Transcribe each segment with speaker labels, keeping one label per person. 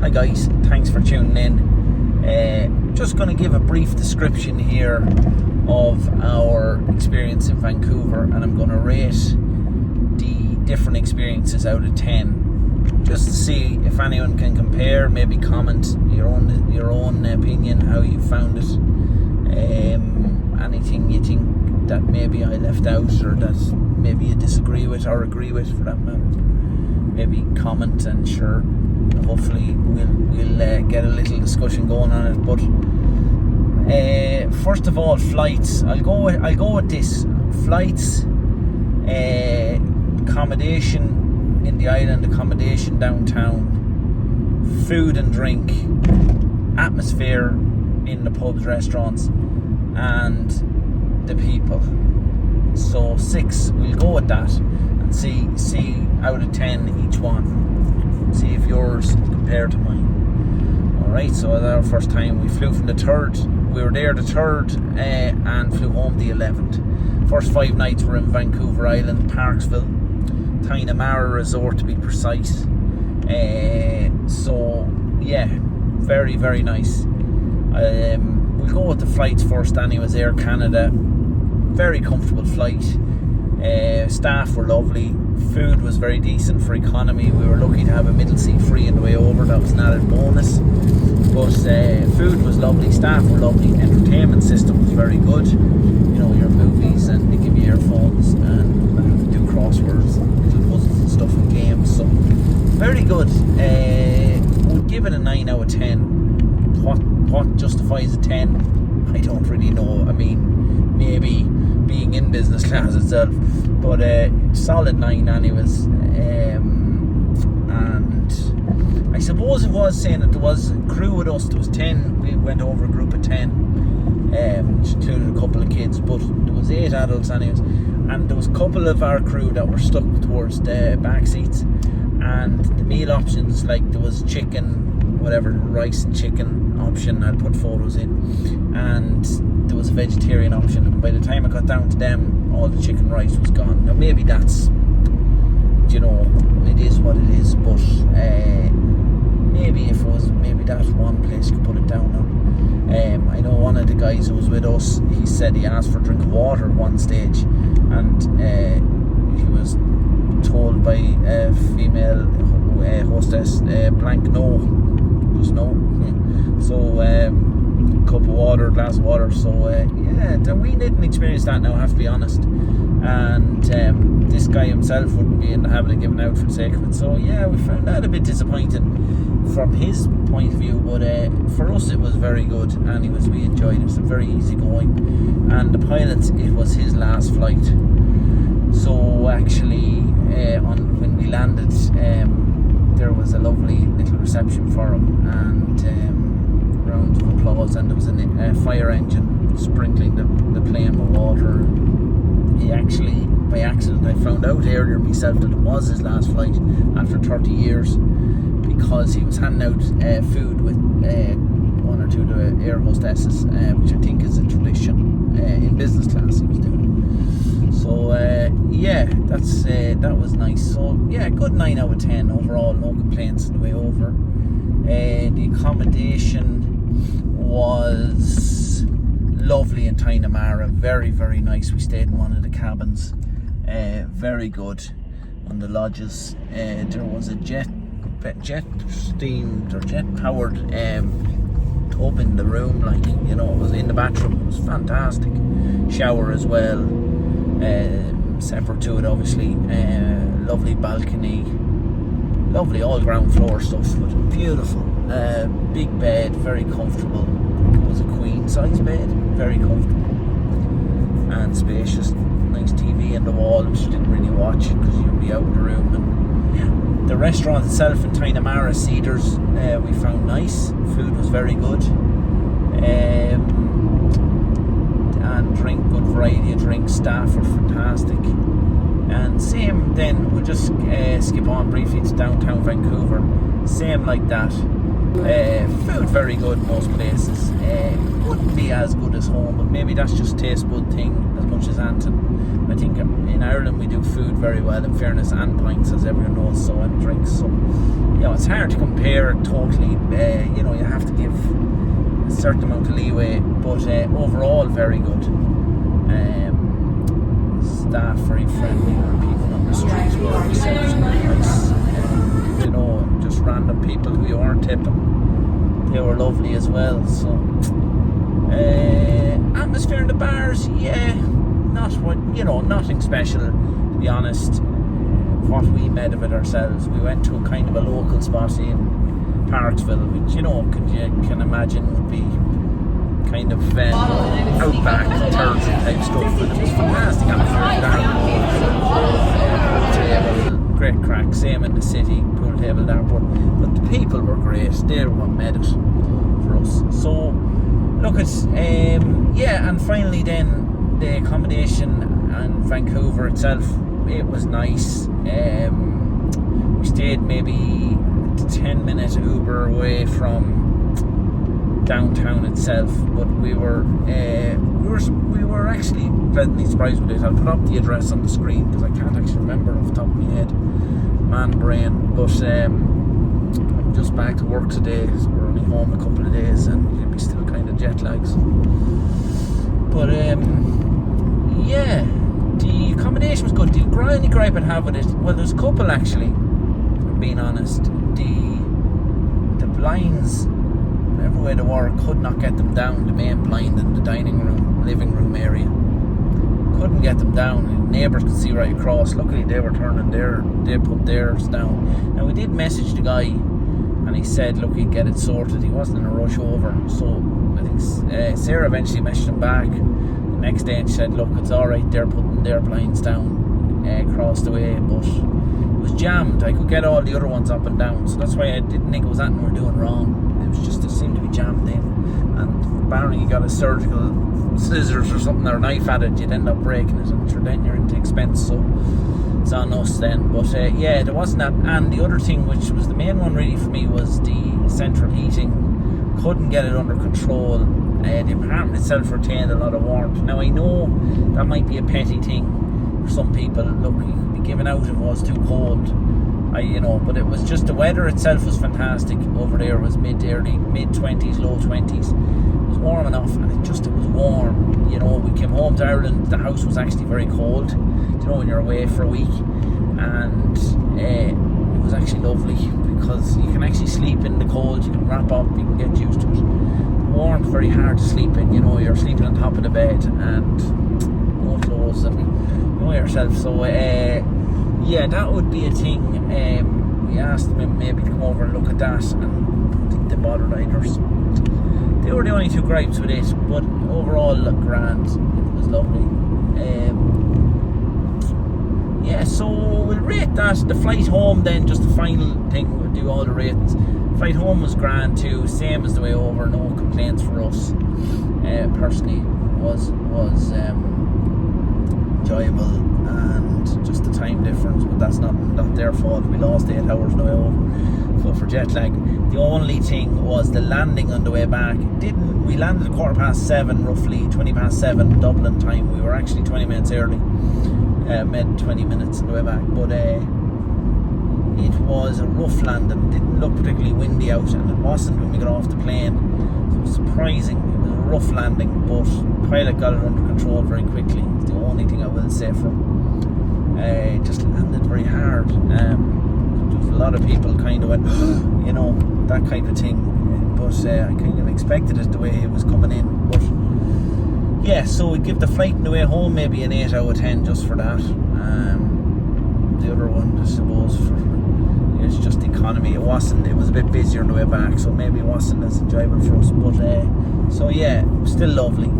Speaker 1: Hi guys, thanks for tuning in. Just going to give a brief description here of our experience in Vancouver, and I'm going to rate the different experiences out of 10, just to see if anyone can compare, maybe comment your own opinion, how you found it, anything you think that maybe I left out or that maybe you disagree with or agree with, for that matter. Maybe comment, and sure, hopefully we'll get a little discussion going on it. But first of all, flights. I'll go with this. Flights, accommodation in the island, accommodation downtown, food and drink, atmosphere in the pubs, restaurants, and the people. So 6, we'll go with that and see out of 10 each one. See if yours compared to mine. Alright, so our first time, we flew from the 3rd. We were there the 3rd and flew home the 11th. First 5 nights were in Vancouver Island, Parksville, Tainamara Resort to be precise. So yeah, very, very nice. We'll go with the flights first anyways. Air Canada, very comfortable flight. Staff were lovely. Food was very decent for economy. We were lucky to have a middle seat free on the way over. That was an added bonus. But food was lovely, staff were lovely, entertainment system was very good. You know, your movies, and they give you earphones and do crosswords, little puzzles and stuff and games. So very good. Would give it a 9 out of 10. What justifies a 10? I don't really know. I mean, maybe being in business class itself, but solid 9 anyways. And I suppose it was saying that there was a crew with us. There was 10. We went over a group of 10, which included a couple of kids, but there was 8 adults anyways. And there was a couple of our crew that were stuck towards the back seats, and the meal options, like there was chicken, whatever, rice and chicken option, I'd put photos in, and there was a vegetarian option, and by the time I got down to them, all the chicken rice was gone. Now maybe that's, you know, it is what it is, but maybe if it was, maybe that one place could put it down on. I know one of the guys who was with us, he said he asked for a drink of water at one stage, and he was told by a female hostess, blank no, just no. So cup of water, glass of water. So yeah, we didn't experience that now, I have to be honest. And this guy himself wouldn't be in the habit of giving out for the sake of it. So yeah, we found that a bit disappointing from his point of view, but for us it was very good. Anyways, we enjoyed it. It was very easy going, and the pilot, it was his last flight. So actually, when we landed, there was a lovely little reception for him, and rounds of applause, and there was a fire engine sprinkling the plane with water. He actually, by accident, I found out earlier myself that it was his last flight after 30 years, because he was handing out food with one or two of the air hostesses, which I think is a tradition in business class he was doing. So yeah, that was nice. So yeah, good 9 out of 10 overall, no complaints on the way over. The accommodation was lovely in Tainamara, very, very nice. We stayed in one of the cabins, very good on the lodges. There was a jet steamed or jet powered tub in the room, like, you know, it was in the bathroom. It was fantastic. Shower as well, separate to it obviously. Lovely balcony, lovely all ground floor stuff, but beautiful. Big bed, very comfortable. It was a queen size bed, very comfortable and spacious. Nice TV in the wall, which you didn't really watch because you'd be out in the room. And the restaurant itself in Tainamara, Cedars, we found nice. Food was very good, and drink, good variety of drinks. Staff were fantastic. And same then, we'll just skip on briefly to downtown Vancouver. Same like that. Food very good most places. Wouldn't be as good as home, but maybe that's just taste bud thing as much as anything. I think in Ireland we do food very well, in fairness, and pints, as everyone knows, so, and drinks. So, you know, it's hard to compare totally. You know, you have to give a certain amount of leeway, but overall very good. Staff very friendly, people on the streets were exceptionally nice. You know, just random people who you weren't tipping, they were lovely as well. So atmosphere in the bars, yeah, not what, you know, nothing special to be honest. What we made of it ourselves, we went to a kind of a local spot in Parksville, which, you know, you can imagine would be kind of outback Thursday type stuff, and it was fantastic atmosphere. Pool table, great crack, same in the city, pool table there, but the people were great. They were what made it for us. So look at yeah, and finally then the accommodation and Vancouver itself, it was nice. We stayed maybe 10-minute Uber away from downtown itself, but we were actually pleasantly surprised with it. I'll put up the address on the screen because I can't actually remember off the top of my head, man brain. But I'm just back to work today, so we're only home a couple of days, and you'll be still kind of jet lags. But yeah, the accommodation was good. The only gripe I'd have with it, well, there's a couple actually, I'm being honest. The blinds, everywhere they were, could not get them down. The main blind in the dining room, living room area, couldn't get them down. Neighbours could see right across. Luckily they were turning they put theirs down. Now we did message the guy, and he said, look, he'd get it sorted. He wasn't in a rush over. So I think Sarah eventually messaged him back the next day and she said, look, it's alright, they're putting their blinds down across the way, but it was jammed. I could get all the other ones up and down, so that's why I didn't think it was anything we were doing wrong. It was just, it seemed to be jammed in, and apparently you got a surgical scissors or something or knife at it, you'd end up breaking it, and then you're into expense, so it's on us then. But yeah, there wasn't that. And the other thing, which was the main one really for me, was the central heating. Couldn't get it under control. The apartment itself retained a lot of warmth. Now I know that might be a petty thing for some people. Look, you could be given out if it was too cold, you know, but it was just the weather itself was fantastic over there. It was mid-20s, low 20s. It was warm enough, and it was warm. You know, we came home to Ireland, the house was actually very cold, you know, when you're away for a week, and it was actually lovely because you can actually sleep in the cold, you can wrap up, you can get used to it. Warm, very hard to sleep in, you know, you're sleeping on top of the bed and no clothes, and you know yourself. So yeah, that would be a thing. We asked them maybe to come over and look at that, and I don't think they bothered either. So they were the only two gripes with it, but overall, look, grand. It was lovely. Yeah, so we'll rate that. The flight home then, just the final thing, we'll do all the ratings. Flight home was grand too, same as the way over, no complaints for us. Personally, was enjoyable, and just the time difference, but that's not their fault. We lost 8 hours on the way over, so for jet lag. The only thing was the landing on the way back. We landed at 7:15 roughly, 7:20 Dublin time. We were actually 20 minutes early, made 20 minutes on the way back, but it was a rough landing. Didn't look particularly windy out, and it wasn't when we got off the plane. So it was surprising. It was a rough landing, but the pilot got it under control very quickly. It's the only thing I will say for him. It just landed very hard. There was a lot of people kind of went, you know, that type of thing. But I kind of expected it the way it was coming in. But yeah, so we give the flight on the way home maybe an 8 out of 10 just for that. The other one, I suppose, it's just the economy. It was a bit busier on the way back, so maybe it wasn't as enjoyable for us. But so yeah, still lovely.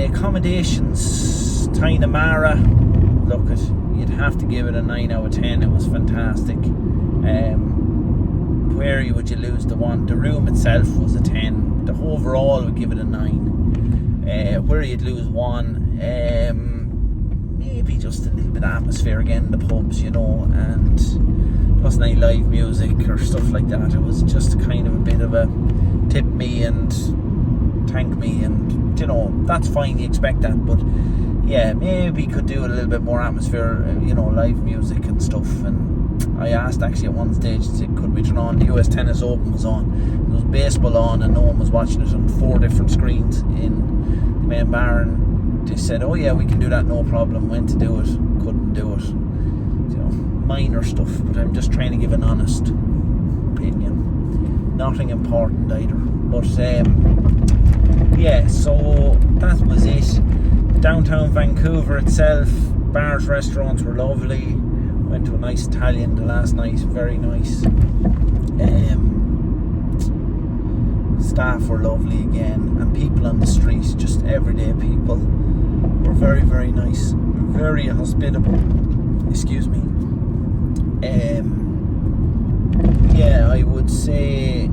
Speaker 1: Accommodations, Tainamara, look, you'd have to give it a 9 out of 10. It was fantastic. Where would you lose the one? The room itself was a 10. The overall would give it a 9. Where you'd lose one, maybe just a little bit of atmosphere again, the pubs, you know, and there wasn't any live music or stuff like that. It was just kind of a bit of a tip me and thank me, and you know, that's fine, you expect that, but yeah, maybe could do a little bit more atmosphere, you know, live music and stuff. And I asked actually at one stage, could we turn on the US Tennis Open was on. There was baseball on and no one was watching it on 4 different screens in the main bar, and they said, oh yeah, we can do that, no problem. Went to do it, couldn't do it. Minor stuff, but I'm just trying to give an honest opinion. Nothing important either. But yeah, so that was it. Downtown Vancouver itself, bars, restaurants were lovely. Went to a nice Italian the last night, very nice. Staff were lovely again, and people on the street, just everyday people, were very, very nice, very hospitable. Excuse me. Yeah, I would say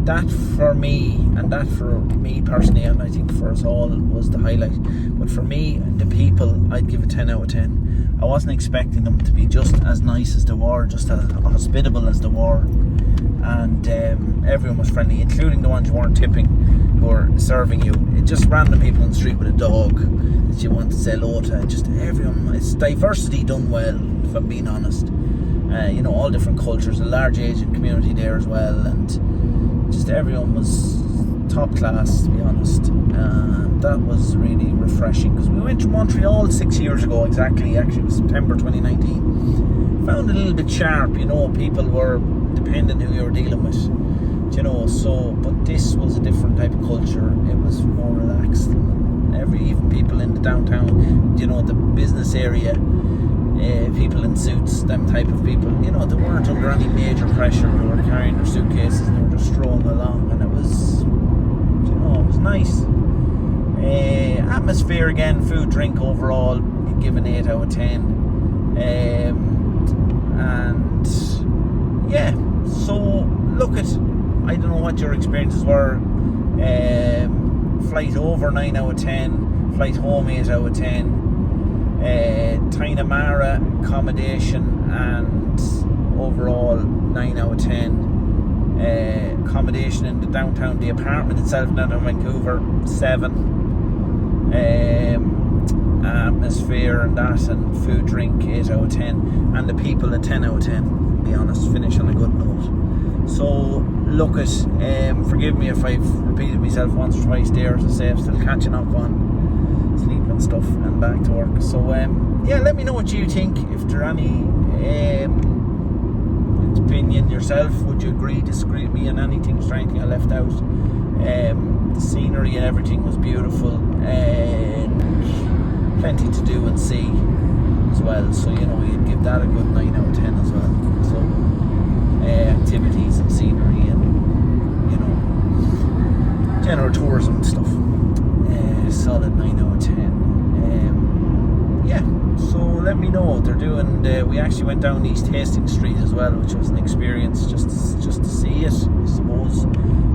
Speaker 1: that for me, and that for me personally, and I think for us all, was the highlight. But for me, the people, I'd give a 10 out of 10. I wasn't expecting them to be just as nice as they were, just as hospitable as they were, and everyone was friendly, including the ones who weren't tipping, who were serving you. Just random people on the street with a dog that you want to say hello to. Just everyone. It's diversity done well, if I'm being honest. All different cultures, a large Asian community there as well, and just everyone was top class, to be honest. That was really refreshing, because we went to Montreal 6 years ago exactly. Actually, it was September 2019. Found it a little bit sharp, people were dependent who you were dealing with, but this was a different type of culture. It was more relaxed. Even people in the downtown, the business area, people in suits, them type of people, they weren't under any major pressure. They were carrying their suitcases and they were just strolling along, and it was, it was nice. Atmosphere again, food, drink overall, give an 8 out of 10. And yeah, so I don't know what your experiences were. Flight over 9 out of 10, flight home 8 out of 10. Tainamara accommodation and overall 9 out of 10. Accommodation in the downtown, the apartment itself down in Vancouver, 7. Atmosphere and that, and food, drink, 8 out of 10, and the people a 10 out of 10. Be honest, finish on a good note. So forgive me if I've repeated myself once or twice there. As I say, I'm still catching up on sleep and stuff and back to work. So yeah, let me know what you think. If there are any opinion yourself, would you agree, disagree with me on anything? Is there anything I left out? The scenery and everything was beautiful, and plenty to do and see as well. So you'd give that a good 9 out of 10 as well. So activities and scenery and general tourism and stuff, solid 9 out of 10. Yeah, so let me know what they're doing. We actually went down East Hastings Street as well, which was an experience just to see it, I suppose.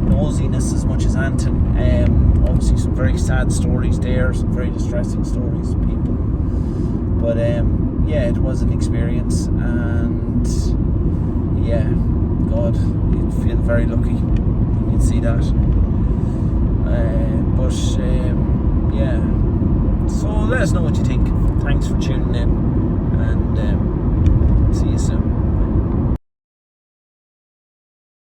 Speaker 1: Nosiness as much as anything. Obviously some very sad stories there, some very distressing stories of people, but yeah, it was an experience, and yeah, God, you'd feel very lucky when you'd see that. But yeah, so let us know what you think. Thanks for tuning in.